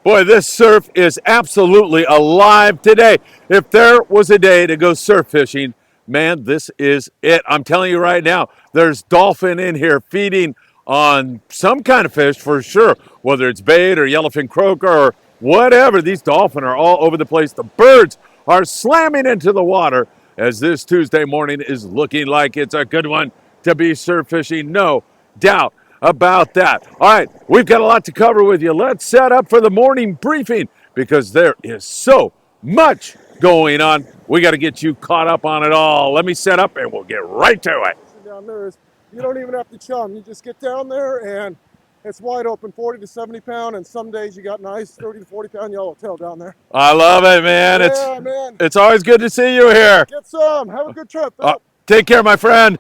Boy, this surf is absolutely alive today. If there was a day to go surf fishing, man, this is it. I'm telling you right now, there's dolphin in here feeding on some kind of fish for sure, whether it's bait or yellowfin croaker or whatever. These dolphin are all over the place. The birds are slamming into the water as this Tuesday morning is looking like it's a good one to be surf fishing. No doubt about that. All right, we've got a lot to cover with you. Let's set up for the morning briefing because there is so much going on. We got to get you caught up on it all. Let me set up and we'll get right to it. Down there is you don't even have to chum. You just get down there and it's wide open, 40 to 70 pound, and some days you got nice 30 to 40 pound yellowtail down there. I love it, man. Yeah, man. It's always good to see you here. Get some. Have a good trip. Phil. Take care, my friend.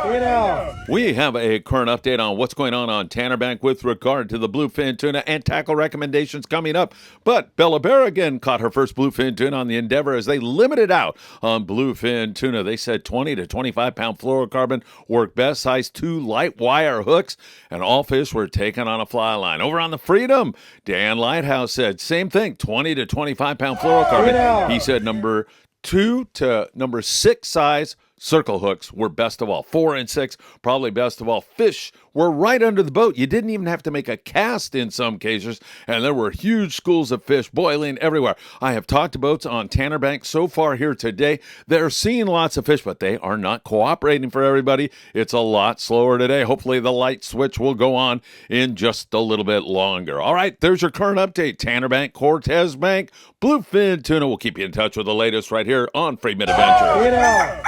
You know. We have a current update on what's going on Tanner Bank with regard to the bluefin tuna and tackle recommendations coming up. But Bella Bear again caught her first bluefin tuna on the Endeavor as they limited out on bluefin tuna. They said 20 to 25 pound fluorocarbon worked best, size 2 light wire hooks, and all fish were taken on a fly line. Over on the Freedom, Dan Lighthouse said same thing, 20 to 25 pound fluorocarbon. He said number 2 to number 6 size circle hooks were best of all. 4 and 6, probably best of all. Fish were right under the boat. You didn't even have to make a cast in some cases, and there were huge schools of fish boiling everywhere. I have talked to boats on Tanner Bank so far here today. They're seeing lots of fish, but they are not cooperating for everybody. It's a lot slower today. Hopefully the light switch will go on in just a little bit longer. All right, there's your current update. Tanner Bank, Cortez Bank, bluefin tuna. We'll keep you in touch with the latest right here on Friedman Adventures.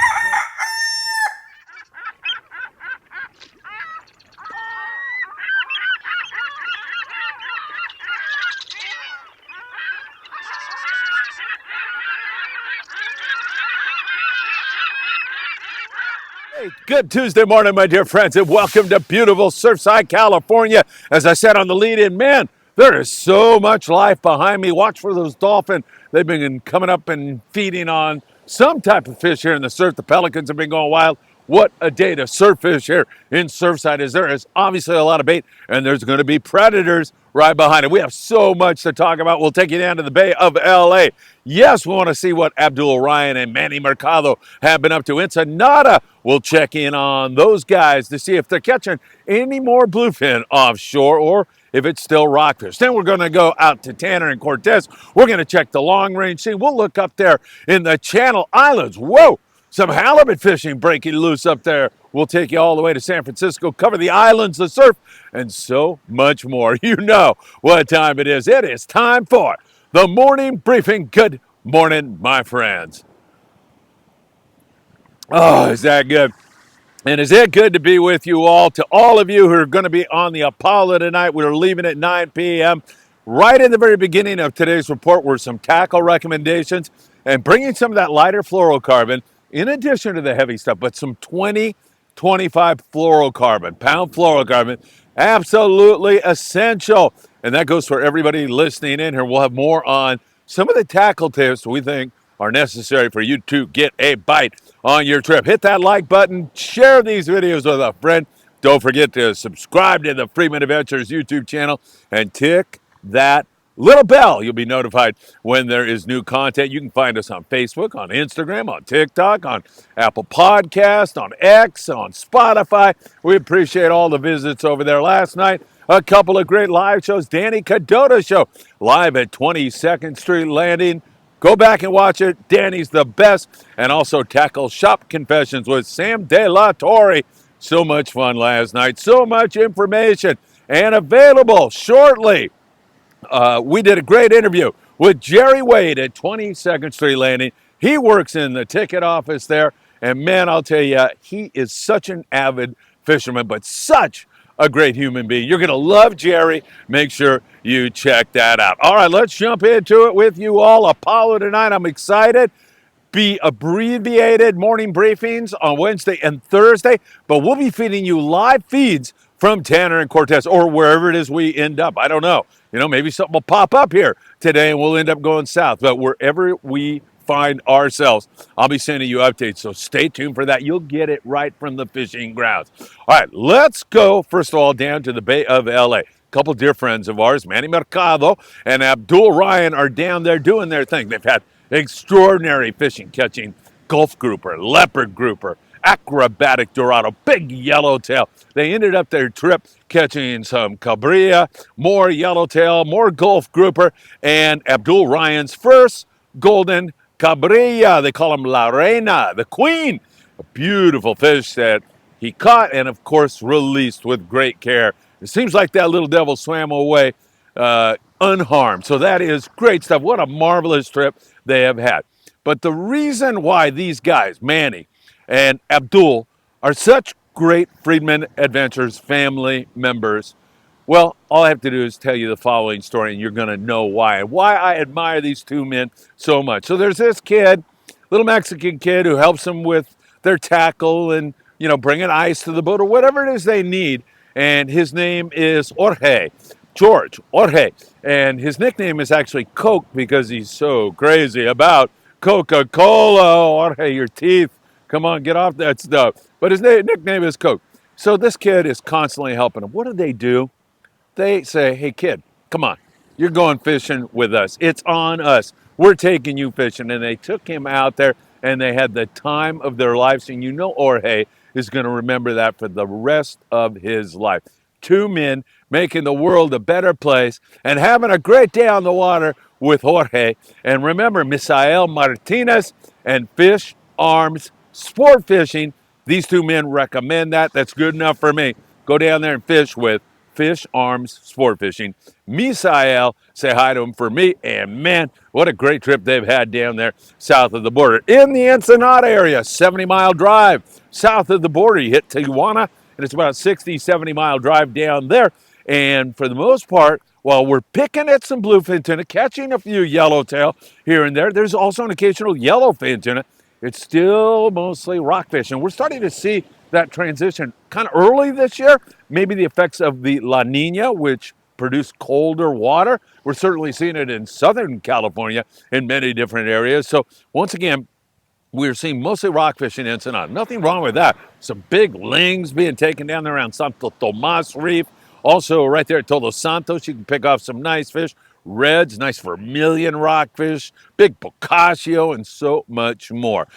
Good Tuesday morning, my dear friends, and welcome to beautiful Surfside, California. As I said on the lead-in, man, there is so much life behind me. Watch for those dolphins. They've been coming up and feeding on some type of fish here in the surf. The pelicans have been going wild. What a day to surf fish here in Surfside. As there is obviously a lot of bait, and there's going to be predators right behind it. We have so much to talk about. We'll take you down to the Bay of LA. Yes, we want to see what Abdul Ryan and Manny Mercado have been up to. Ensenada, we'll check in on those guys to see if they're catching any more bluefin offshore or if it's still rockfish. Then we're going to go out to Tanner and Cortez. We're going to check the long range scene. We'll look up there in the Channel Islands. Whoa! Some halibut fishing breaking loose up there. We'll take you all the way to San Francisco, cover the islands, the surf, and so much more. You know what time it is. It is time for the morning briefing. Good morning, my friends. Oh, is that good? And is it good to be with you all? To all of you who are going to be on the Apollo tonight, we're leaving at 9 p.m. Right in the very beginning of today's report were some tackle recommendations and bringing some of that lighter fluorocarbon in addition to the heavy stuff, but some 20, 25 pound fluorocarbon, absolutely essential. And that goes for everybody listening in here. We'll have more on some of the tackle tips we think are necessary for you to get a bite on your trip. Hit that like button, share these videos with a friend. Don't forget to subscribe to the Friedman Adventures YouTube channel and tick that little bell. You'll be notified when there is new content. You can find us on Facebook, on Instagram, on TikTok, on Apple Podcast, on X, on Spotify. We appreciate all the visits over there. Last night, a couple of great live shows. Danny Cadota Show, live at 22nd Street Landing. Go back and watch it. Danny's the best. And also Tackle Shop Confessions with Sam De La Torre. So much fun last night. So much information. And available shortly. We did a great interview with Jerry Wade at 22nd Street Landing. He works in the ticket office there. And man, I'll tell you, he is such an avid fisherman, but such a great human being. You're going to love Jerry. Make sure you check that out. All right, let's jump into it with you all. Apollo tonight. I'm excited. Be abbreviated morning briefings on Wednesday and Thursday, but we'll be feeding you live feeds from Tanner and Cortez or wherever it is we end up. I don't know. You know, maybe something will pop up here today and we'll end up going south, but wherever we find ourselves, I'll be sending you updates, so stay tuned for that. You'll get it right from the fishing grounds. All right, let's go, first of all, down to the Bay of LA. couple dear friends of ours, Manny Mercado and Abdul Ryan, are down there doing their thing. They've had extraordinary fishing, catching Gulf grouper, leopard grouper, acrobatic dorado, big yellowtail. They ended up their trip catching some cabrilla, more yellowtail, more Gulf grouper, and Abdul Ryan's first golden cabrilla. They call him La Reina, the queen. A beautiful fish that he caught and, of course, released with great care. It seems like that little devil swam away unharmed. So that is great stuff. What a marvelous trip they have had. But the reason why these guys, Manny and Abdul, are such great Friedman Adventures family members, well, all I have to do is tell you the following story, and you're going to know why, and why I admire these two men so much. So there's this kid, little Mexican kid, who helps them with their tackle and, bringing ice to the boat or whatever it is they need. And his name is Jorge. And his nickname is actually Coke because he's so crazy about Coca-Cola. Jorge, your teeth. Come on, get off that stuff. But his nickname is Coke. So this kid is constantly helping him. What do? They say, hey, kid, come on. You're going fishing with us. It's on us. We're taking you fishing. And they took him out there, and they had the time of their lives. And Jorge is going to remember that for the rest of his life. Two men making the world a better place and having a great day on the water with Jorge. And remember, Misael Martinez and Fish Arms Sport Fishing. These two men recommend that. That's good enough for me. Go down there and fish with Fish Arms Sport Fishing. Misael, say hi to him for me. And man, what a great trip they've had down there south of the border. In the Ensenada area, 70-mile drive south of the border. You hit Tijuana, and it's about a 60, 70-mile drive down there. And for the most part, while we're picking at some bluefin tuna, catching a few yellowtail here and there, there's also an occasional yellowfin tuna. It's still mostly rockfish. And we're starting to see that transition kind of early this year. Maybe the effects of the La Nina, which produced colder water. We're certainly seeing it in Southern California in many different areas. So once again, we're seeing mostly rockfish in Ensenada. Nothing wrong with that. Some big lings being taken down there around Santo Tomas Reef. Also right there at Todos Santos, you can pick off some nice fish. Reds, nice vermilion rockfish, big bocaccio, and so much more.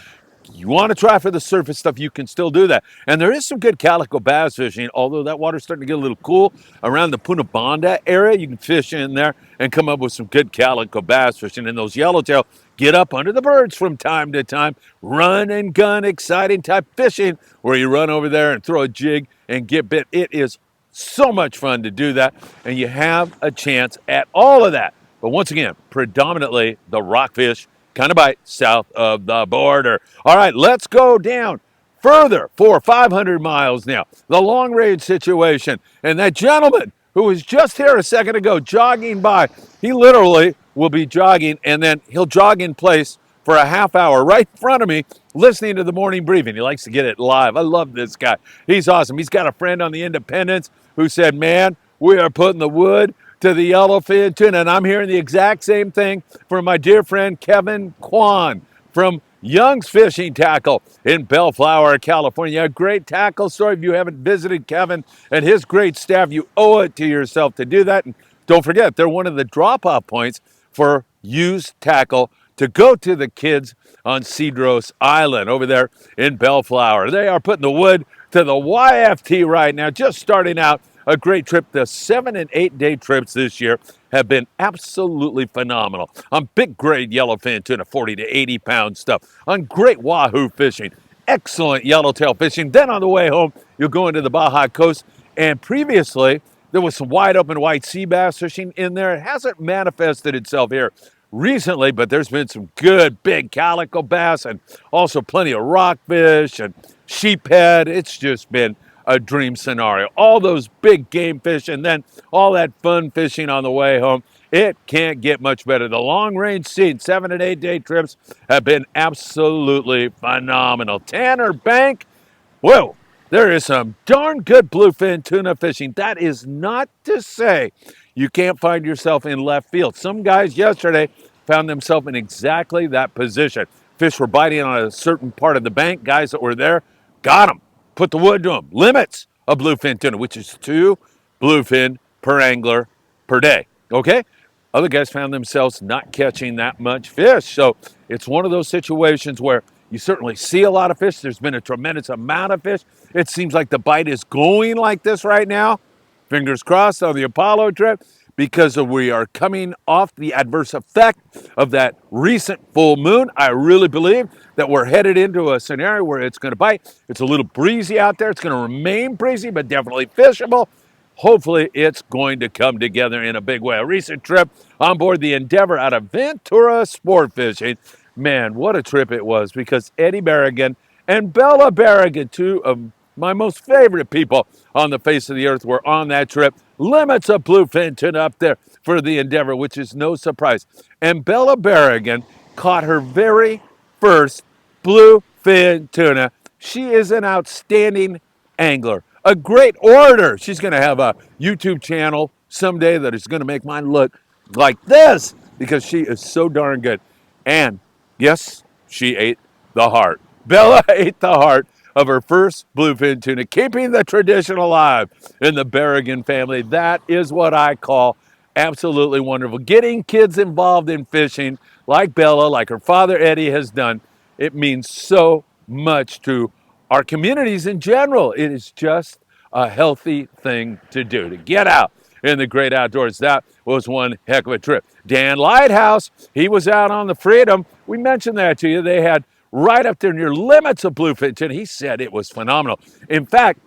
You want to try for the surface stuff, you can still do that. And there is some good calico bass fishing, although that water's starting to get a little cool around the Punta Banda area. You can fish in there and come up with some good calico bass fishing. And those yellowtail get up under the birds from time to time. Run and gun, exciting type fishing where you run over there and throw a jig and get bit. It is so much fun to do that, and you have a chance at all of that. But once again, predominantly the rockfish kind of bite south of the border. All right, let's go down further for 500 miles now. The long range situation. And that gentleman who was just here a second ago jogging by, he literally will be jogging and then he'll jog in place for a half hour right in front of me listening to the morning briefing. He likes to get it live. I love this guy. He's awesome. He's got a friend on the Independence who said, man, we are putting the wood to the yellowfin tuna. And I'm hearing the exact same thing from my dear friend Kevin Kwan from Young's Fishing Tackle in Bellflower, California. A great tackle story. If you haven't visited Kevin and his great staff, you owe it to yourself to do that. And don't forget, they're one of the drop-off points for used tackle to go to the kids on Cedros Island over there in Bellflower. They are putting the wood to the YFT right now, just starting out a great trip. The 7 and 8 day trips this year have been absolutely phenomenal. On big grade yellowfin tuna, 40 to 80 pound stuff. On great wahoo fishing, excellent yellowtail fishing. Then on the way home, you'll go into the Baja Coast. And previously, there was some wide open white sea bass fishing in there. It hasn't manifested itself here recently, but there's been some good big calico bass and also plenty of rockfish and sheephead. It's just been a dream scenario. All those big game fish and then all that fun fishing on the way home. It can't get much better. The long range scene, 7 and 8 day trips have been absolutely phenomenal. Tanner Bank, whoa, there is some darn good bluefin tuna fishing. That is not to say you can't find yourself in left field. Some guys yesterday found themselves in exactly that position. Fish were biting on a certain part of the bank. Guys that were there got them. Put the wood to them. Limits of bluefin tuna, which is 2 bluefin per angler per day. Okay? Other guys found themselves not catching that much fish. So it's one of those situations where you certainly see a lot of fish. There's been a tremendous amount of fish. It seems like the bite is going like this right now. Fingers crossed on the Apollo trip, because we are coming off the adverse effect of that recent full moon. I really believe that we're headed into a scenario where it's going to bite. It's a little breezy out there. It's going to remain breezy, but definitely fishable. Hopefully, it's going to come together in a big way. A recent trip on board the Endeavor out of Ventura Sport Fishing. Man, what a trip it was, because Eddie Berrigan and Bella Berrigan, two of my most favorite people on the face of the earth, were on that trip. Limits of bluefin tuna up there for the Endeavor, which is no surprise. And Bella Berrigan caught her very first bluefin tuna. She is an outstanding angler, a great orator. She's going to have a YouTube channel someday that is going to make mine look like this, because she is so darn good. And yes, she ate the heart. Bella ate the heart of her first bluefin tuna, keeping the tradition alive in the Berrigan family. That is what I call absolutely wonderful. Getting kids involved in fishing like Bella, like her father Eddie has done, it means so much to our communities in general. It is just a healthy thing to do, to get out in the great outdoors. That was one heck of a trip. Dan Lighthouse, he was out on the Freedom. We mentioned that to you. They had right up there near limits of bluefin tuna. He said it was phenomenal. In fact,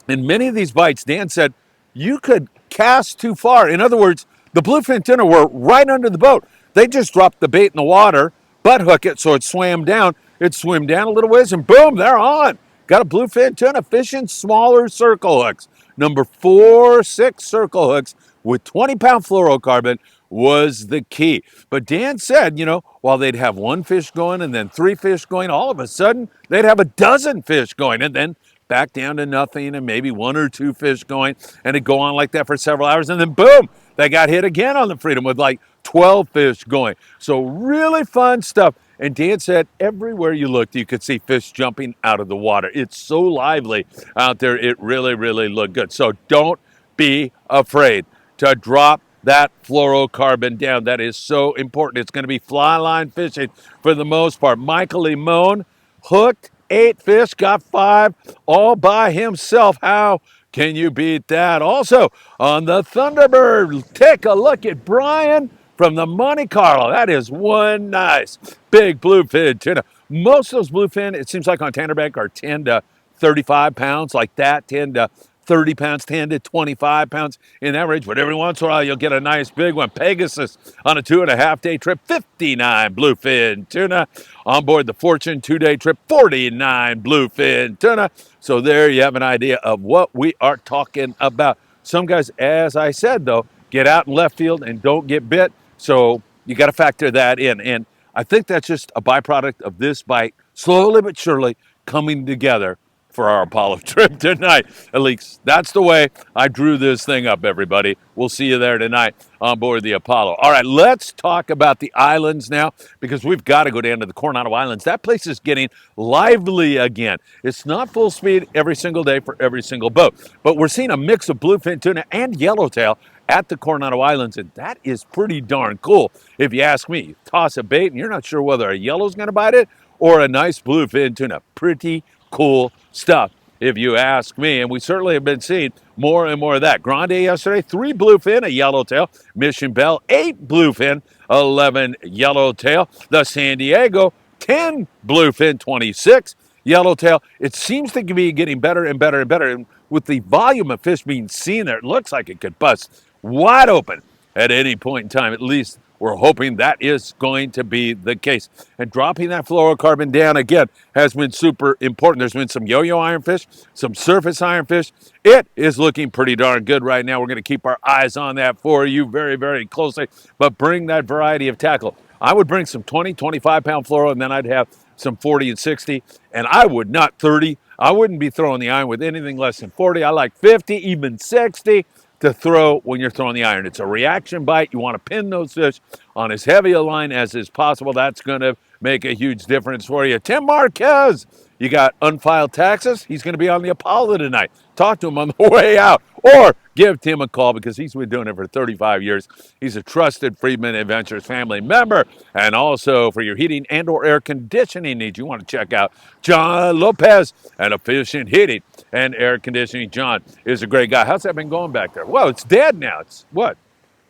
in many of these bites, Dan said you could cast too far. In other words, the bluefin tuna were right under the boat. They just dropped the bait in the water, butt hook it so it swam down. It swam down a little ways and boom, they're on. Got a bluefin tuna fishing smaller circle hooks. Number 4-6 circle hooks with 20-pound fluorocarbon was the key. But Dan said, while they'd have one fish going and then 3 fish going, all of a sudden they'd have a dozen fish going and then back down to nothing and maybe 1 or 2 fish going, and it'd go on like that for several hours, and then boom, they got hit again on the Freedom with like 12 fish going. So really fun stuff. And Dan said everywhere you looked, you could see fish jumping out of the water. It's so lively out there. It really, really looked good. So don't be afraid to drop that fluorocarbon down. That is so important. It's going to be fly line fishing for the most part. Michael Limon hooked 8 fish, got 5 all by himself. How can you beat that? Also on the Thunderbird, take a look at Brian from the Monte Carlo. That is one nice big bluefin tuna. Most of those bluefin, it seems like on Tannerbank, are 10 to 35 pounds, like that, 10 to 30 pounds, 10 to 25 pounds in that range. But every once in a while, you'll get a nice big one. Pegasus on a 2.5-day trip, 59 bluefin tuna. On board the Fortune 2-day trip, 49 bluefin tuna. So there you have an idea of what we are talking about. Some guys, as I said, though, get out in left field and don't get bit. So you got to factor that in. And I think that's just a byproduct of this bite slowly but surely coming together for our Apollo trip tonight. At least that's the way I drew this thing up, everybody. We'll see you there tonight on board the Apollo. All right, let's talk about the islands now, because we've got to go down to the Coronado Islands. That place is getting lively again. It's not full speed every single day for every single boat, but we're seeing a mix of bluefin tuna and yellowtail at the Coronado Islands, and that is pretty darn cool. If you ask me, you toss a bait and you're not sure whether a yellow's going to bite it or a nice bluefin tuna. Pretty cool stuff, if you ask me. And we certainly have been seeing more and more of that. Grande yesterday, 3 bluefin, a yellowtail. Mission Bell, 8 bluefin, 11 yellowtail. The San Diego, 10 bluefin, 26 yellowtail. It seems to be getting better and better and better. And with the volume of fish being seen there, it looks like it could bust wide open at any point in time. At least we're hoping that is going to be the case. And dropping that fluorocarbon down again has been super important. There's been some yo-yo ironfish, some surface ironfish. It is looking pretty darn good right now. We're going to keep our eyes on that for you very, very closely. But bring that variety of tackle. I would bring some 20, 25-pound fluoro, and then I'd have some 40 and 60. And I would not 30. I wouldn't be throwing the iron with anything less than 40. I like 50, even 60. To throw when you're throwing the iron. It's a reaction bite. You want to pin those fish on as heavy a line as is possible. That's going to make a huge difference for you. Tim Marquez You got unfiled taxes, he's going to be on the Apollo tonight. Talk to him on the way out, or give Tim a call because he's been doing it for 35 years. He's a trusted Friedman Adventures family member. And also for your heating and or air conditioning needs, you want to check out John Lopez and Efficient Heating and Air Conditioning. John is a great guy. How's that been going back there? Well, it's dead now. It's what?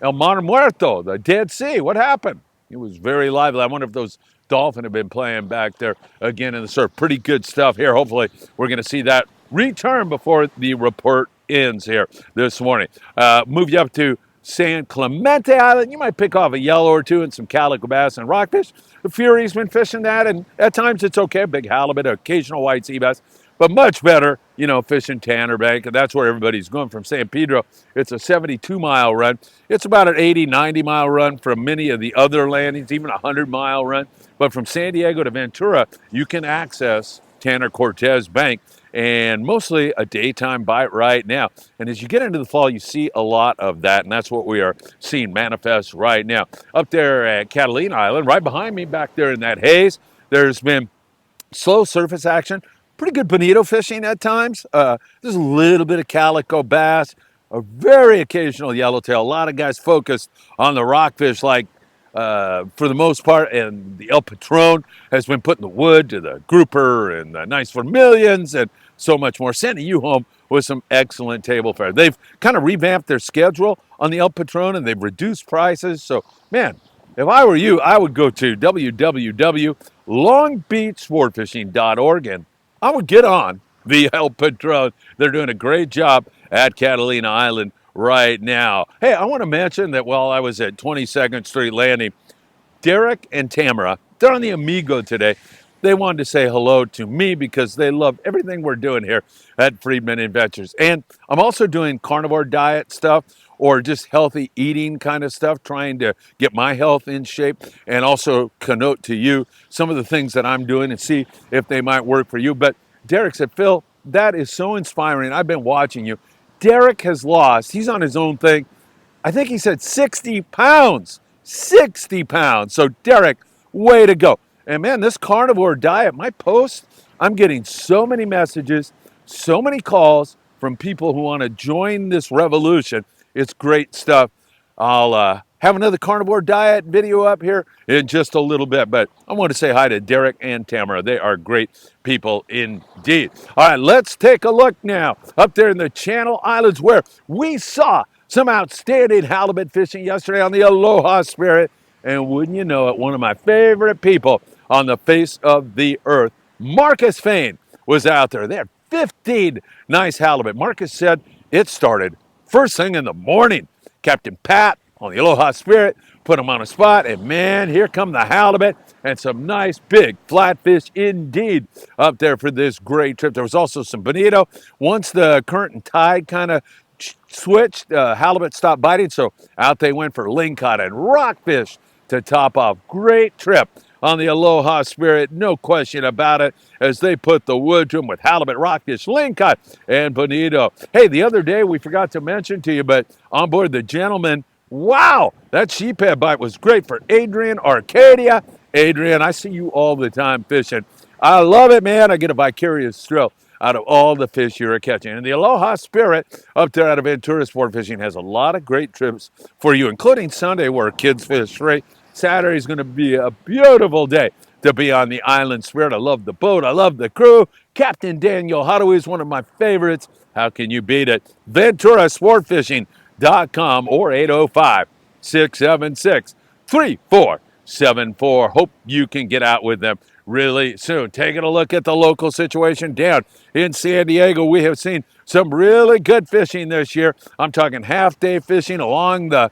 El Mar Muerto, the Dead Sea. What happened? It was very lively. I wonder if those dolphins have been playing back there again in the surf. Pretty good stuff here. Hopefully, we're going to see that return before the report ends here this morning. Move you up to San Clemente Island. You might pick off a yellow or two and some calico bass and rockfish. The Fury's been fishing that, and at times it's okay. Big halibut, occasional white sea bass. But much better, fishing Tanner Bank, and that's where everybody's going from San Pedro. It's a 72-mile run. It's about an 80, 90-mile run from many of the other landings, even a 100-mile run. But from San Diego to Ventura, you can access Tanner Cortez Bank, and mostly a daytime bite right now. And as you get into the fall, you see a lot of that, and that's what we are seeing manifest right now. Up there at Catalina Island, right behind me, back there in that haze, there's been slow surface action, pretty good bonito fishing at times. There's a little bit of calico bass, a very occasional yellowtail. A lot of guys focused on the rockfish, like for the most part, and the El Patron has been putting the wood to the grouper and the nice vermilions and so much more, sending you home with some excellent table fare. They've kind of revamped their schedule on the El Patron, and they've reduced prices. So, man, if I were you, I would go to www.longbeachsportfishing.org, and I would get on the El Patron. They're doing a great job at Catalina Island right now. Hey, I want to mention that while I was at 22nd Street Landing, Derek and Tamara, they're on the Amigo today. They wanted to say hello to me because they love everything we're doing here at Friedman Adventures. And I'm also doing carnivore diet stuff or just healthy eating kind of stuff, trying to get my health in shape and also connote to you some of the things that I'm doing and see if they might work for you. But Derek said, Phil, that is so inspiring. I've been watching you. Derek has lost, he's on his own thing, I think he said 60 pounds. 60 pounds. So, Derek, way to go. And man, this carnivore diet, my post, I'm getting so many messages, so many calls from people who want to join this revolution. It's great stuff. I'll have another carnivore diet video up here in just a little bit, but I want to say hi to Derek and Tamara. They are great people indeed. All right, let's take a look now up there in the Channel Islands where we saw some outstanding halibut fishing yesterday on the Aloha Spirit. And wouldn't you know it, one of my favorite people on the face of the earth, Marcus Fain, was out there. They had 15 nice halibut. Marcus said it started first thing in the morning. Captain Pat on the Aloha Spirit put him on a spot, and man, here come the halibut and some nice big flatfish indeed up there for this great trip. There was also some bonito. Once the current and tide kind of switched, halibut stopped biting, so out they went for lingcod and rockfish to top off. Great trip on the Aloha Spirit, no question about it, as they put the wood to them with halibut, rockfish, lingcod, and bonito. Hey, the other day we forgot to mention to you, but on board the Gentleman, wow, that sheephead bite was great for Adrian Arcadia. Adrian, I see you all the time fishing. I love it, man. I get a vicarious thrill out of all the fish you're catching. And the Aloha Spirit up there out of Ventura Sport Fishing has a lot of great trips for you, including Sunday where kids fish free. Saturday is going to be a beautiful day to be on the Island Spirit. I love the boat. I love the crew. Captain Daniel Hadaway is one of my favorites. How can you beat it? VenturaSportFishing.com or 805-676-3474. Hope you can get out with them really soon. Taking a look at the local situation down in San Diego, we have seen some really good fishing this year. I'm talking half-day fishing along the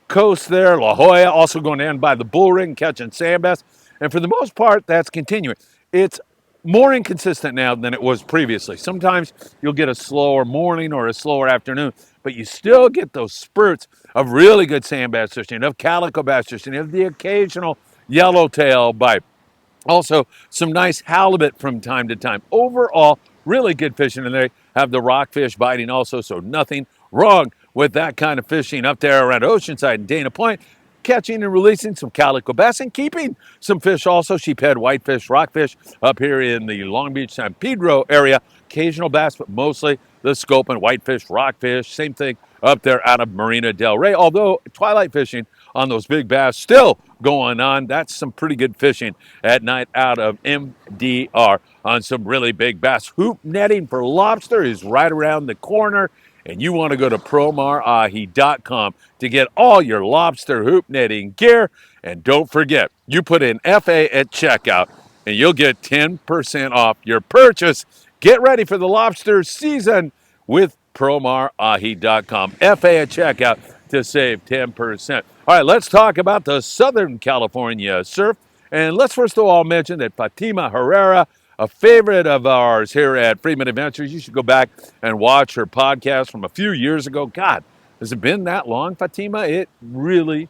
coast there, La Jolla, also going in by the bull ring, catching sand bass. And for the most part, that's continuing. It's more inconsistent now than it was previously. Sometimes you'll get a slower morning or a slower afternoon, but you still get those spurts of really good sand bass fishing, of calico bass fishing, of the occasional yellowtail bite. Also, some nice halibut from time to time. Overall, really good fishing, and they have the rockfish biting also, so nothing wrong with that kind of fishing up there around Oceanside and Dana Point. catching and releasing some calico bass and keeping some fish also. Sheephead, whitefish, rockfish up here in the Long Beach, San Pedro area. Occasional bass, but mostly the scope and whitefish, rockfish. Same thing up there out of Marina del Rey. Although twilight fishing on those big bass still going on. That's some pretty good fishing at night out of MDR on some really big bass. Hoop netting for lobster is right around the corner. And you want to go to promarahi.com to get all your lobster hoop netting gear. And don't forget, you put in FA at checkout and you'll get 10% off your purchase. Get ready for the lobster season with promarahi.com. FA at checkout to save 10%. All right, let's talk about the Southern California surf. And let's first of all mention that Fatima Herrera, a favorite of ours here at Friedman Adventures. You should go back and watch her podcast from a few years ago. God, has it been that long, Fatima? It really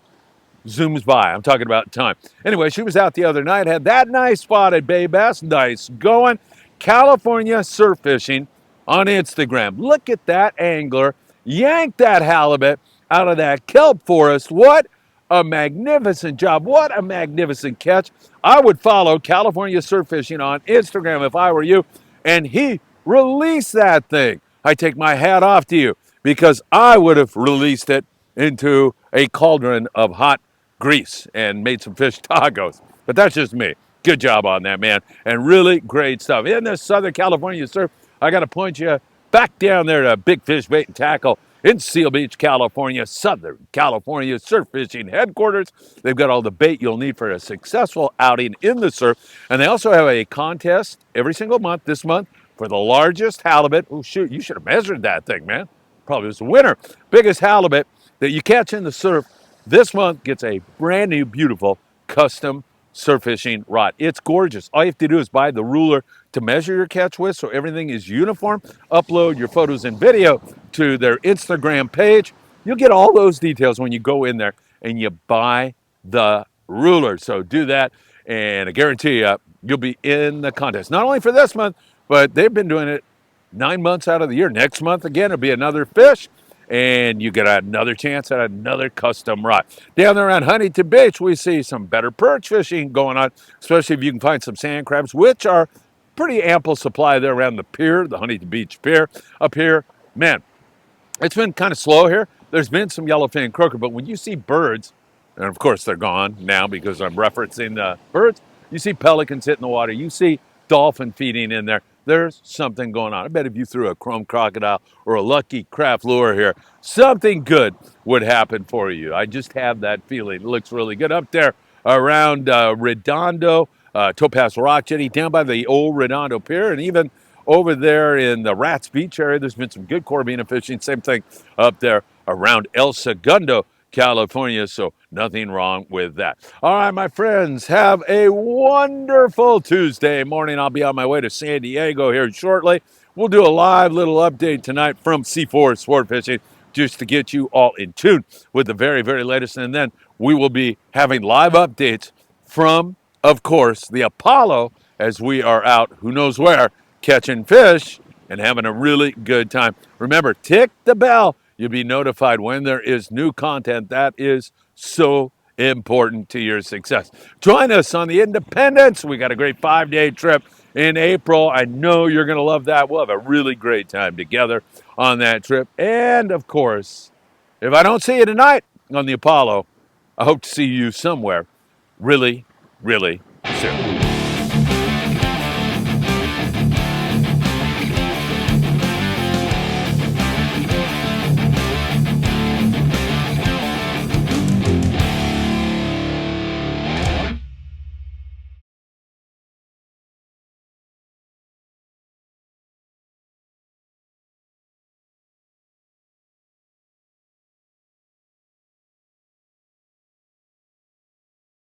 zooms by. I'm talking about time. Anyway, she was out the other night, had that nice spotted bay bass, nice going. California surf fishing on Instagram. Look at that angler. Yank that halibut out of that kelp forest. What a magnificent job. What a magnificent catch. I would follow California surf fishing on Instagram if I were you. And he released that thing. I take my hat off to you because I would have released it into a cauldron of hot grease and made some fish tacos. But that's just me. Good job on that, man. And really great stuff. In the Southern California surf, I got to point you back down there to Big Fish Bait and Tackle in Seal Beach, California, Southern California surf fishing headquarters. They've got all the bait you'll need for a successful outing in the surf. And they also have a contest every single month, this month, for the largest halibut. Oh, shoot, you should have measured that thing, man. Probably was the winner. Biggest halibut that you catch in the surf this month gets a brand new, beautiful custom surf fishing rod. It's gorgeous. All you have to do is buy the ruler to measure your catch with so everything is uniform. Upload your photos and video to their Instagram page. You'll get all those details when you go in there and you buy the ruler. So do that, and I guarantee you, you'll be in the contest. Not only for this month, but they've been doing it 9 months out of the year. Next month, again, it'll be another fish, and you get another chance at another custom rod. Down there on Huntington Beach, we see some better perch fishing going on, especially if you can find some sand crabs, which are pretty ample supply there around the pier, the Huntington Beach Pier up here. Man, it's been kind of slow here. There's been some yellowfin croaker, but when you see birds, and of course they're gone now because I'm referencing the birds, you see pelicans hitting the water, you see dolphin feeding in there. There's something going on. I bet if you threw a chrome crocodile or a lucky craft lure here, something good would happen for you. I just have that feeling. It looks really good up there around Redondo, Topaz Rock Jetty, down by the old Redondo Pier, and even over there in the Rats Beach area. There's been some good corvina fishing. Same thing up there around El Segundo, California, so nothing wrong with that. All right, my friends, have a wonderful Tuesday morning. I'll be on my way to San Diego here shortly. We'll do a live little update tonight from C4 Sport Fishing just to get you all in tune with the very, very latest. And then we will be having live updates from, of course, the Apollo as we are out who knows where catching fish and having a really good time. Remember, tick the bell. You'll be notified when there is new content. That is so important to your success. Join us on the Independence. We got a great 5-day trip in April. I know you're going to love that. We'll have a really great time together on that trip. And, of course, if I don't see you tonight on the Apollo, I hope to see you somewhere really, really soon.